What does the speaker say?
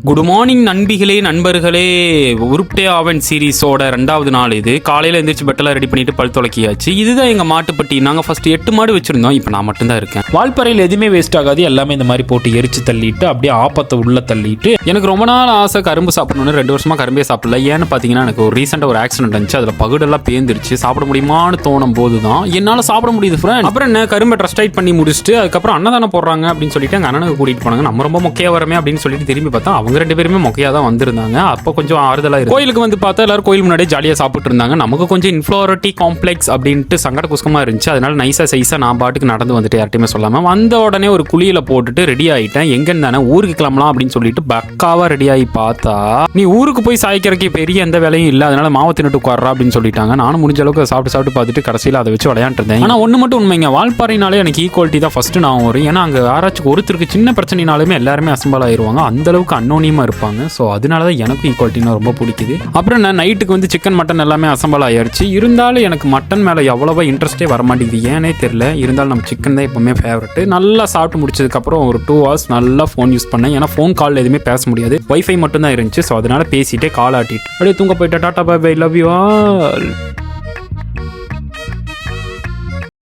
Good morning நண்பிகளே நண்பர்களே. உருப்டே ஆவன் சீரீஸோட 2வது நாள் இது. காலையில் எந்திரிச்சு பெட்டெல்லாம் ரெடி பண்ணிட்டு பல் துளக்கியாச்சு. இதுதான் எங்கள் மாட்டுப்பட்டி. நாங்கள் ஃபர்ஸ்ட் 8 மாடு வச்சிருந்தோம். இப்போ நான் மட்டும்தான் இருக்கேன். வால்பறையில் எதுவுமே வேஸ்ட் ஆகாது. எல்லாமே இந்த மாதிரி போட்டு எரிச்சு தள்ளிட்டு அப்படியே ஆப்பத்தை உள்ள தள்ளிட்டு. எனக்கு ரொம்ப நாள் ஆசை கரும்பு சாப்பிடணும்னு. 2 வருஷமா கரும்பே சாப்பிடல. ஏன்னு பார்த்தீங்கன்னா எனக்கு ஒரு ரீசெண்டாக ஒரு ஆக்சிடென்ட் இருந்துச்சு. அதில் பகுடெல்லாம் பேந்துருச்சு. சாப்பிட முடியுமான்னு தோணும் போது தான் என்னால் சாப்பிட முடியுது ஃப்ரெண்ட். அப்புறம் என்ன கரும்பை ட்ரஸ்டைட் பண்ணி முடிச்சுட்டு அதுக்கப்புறம் அன்னதானம் போடுறாங்க அப்படின்னு சொல்லிட்டு எங்கள் அண்ணனுக்கு கூட்டிட்டு போனாங்க. நம்ம ரொம்ப மொக்கையா வரமே அப்படின்னு சொல்லிட்டு திரும்பி பார்த்தா அவங்க 2 பேருமே மொக்கையா தான் வந்திருந்தாங்க. அப்போ கொஞ்சம் ஆறுதலா இருக்கு. கோயிலுக்கு வந்து பார்த்தா எல்லாரும் கோயில் முன்னாடியே ஜாலியாக சாப்பிட்டு இருந்தாங்க. நமக்கு கொஞ்சம் இன்ஃப்ளோரிட்டி காம்ப்ளெக்ஸ் அப்படின்ட்டு சங்கட குஸ்கமா இருந்துச்சு. அதனால நைஸா சைஸா நான் பாட்டுக்கு நடந்து வந்துட்டு யார்ட்டையுமே சொல்லாம வந்த உடனே ஒரு குழியில போட்டுட்டு ரெடி ஆயிட்டேன். எங்கன்னு தானே ஊருக்கு கிளம்பலாம் அப்படின்னு சொல்லிட்டு பக்காவா ரெடி ஆகி பார்த்தா நீ ஊருக்கு போய் சாய்க்கிறதுக்கு பெரிய எந்த வேலையும் இல்லை, அதனால மாவு தின்னுட்டு உட்கார்றா அப்படின்னு சொல்லிட்டாங்க. நானும் முடிஞ்ச அளவுக்கு சாப்பிட்டு பார்த்துட்டு கடைசியில் அதை வச்சு விளையாண்டு இருந்தேன். ஆனால் ஒன்று மட்டும் உண்மைங்க, வால்பாறைனாலே எனக்கு ஈக்குவாலிட்டி தான் ஃபர்ஸ்ட் நான் வரும். ஏன்னா அங்கே யாராச்சும் ஒருத்தருக்கு சின்ன பிரச்சனைனாலுமே எல்லாருமே அசம்பல் ஆயிடுவாங்க. அந்த அளவுக்கு அன்னோனியமா இருப்பாங்க. ஸோ அதனால தான் எனக்கும் ஈக்குவாலிட்டினா ரொம்ப பிடிக்குது. அப்புறம் நான் நைட்டுக்கு வந்து சிக்கன் மட்டன் எல்லாமே அசம்பல் ஆயிடுச்சு. இருந்தாலும் எனக்கு மட்டன் மேலே எவ்வளவா இன்ட்ரெஸ்டே வர மாட்டேங்குது. ஏனே தெரியல. இருந்தாலும் நம்ம சிக்கன் தான் எப்பவுமே ஃபேவரட். நல்லா சாப்பிட்டு முடிச்சதுக்கப்புறம் ஒரு 2 hours நல்லா ஃபோன் யூஸ் பண்ணேன். ஏன்னா ஃபோன் கால் எதுவுமே பேச முடியாது. வைஃபை மட்டும் தான் இருந்துச்சு. ஸோ அதனால பேசிட்டே கால் ஆட்டிட்டு அப்படியே தூங்க போயிட்டேன். Tata bye bye, love you all.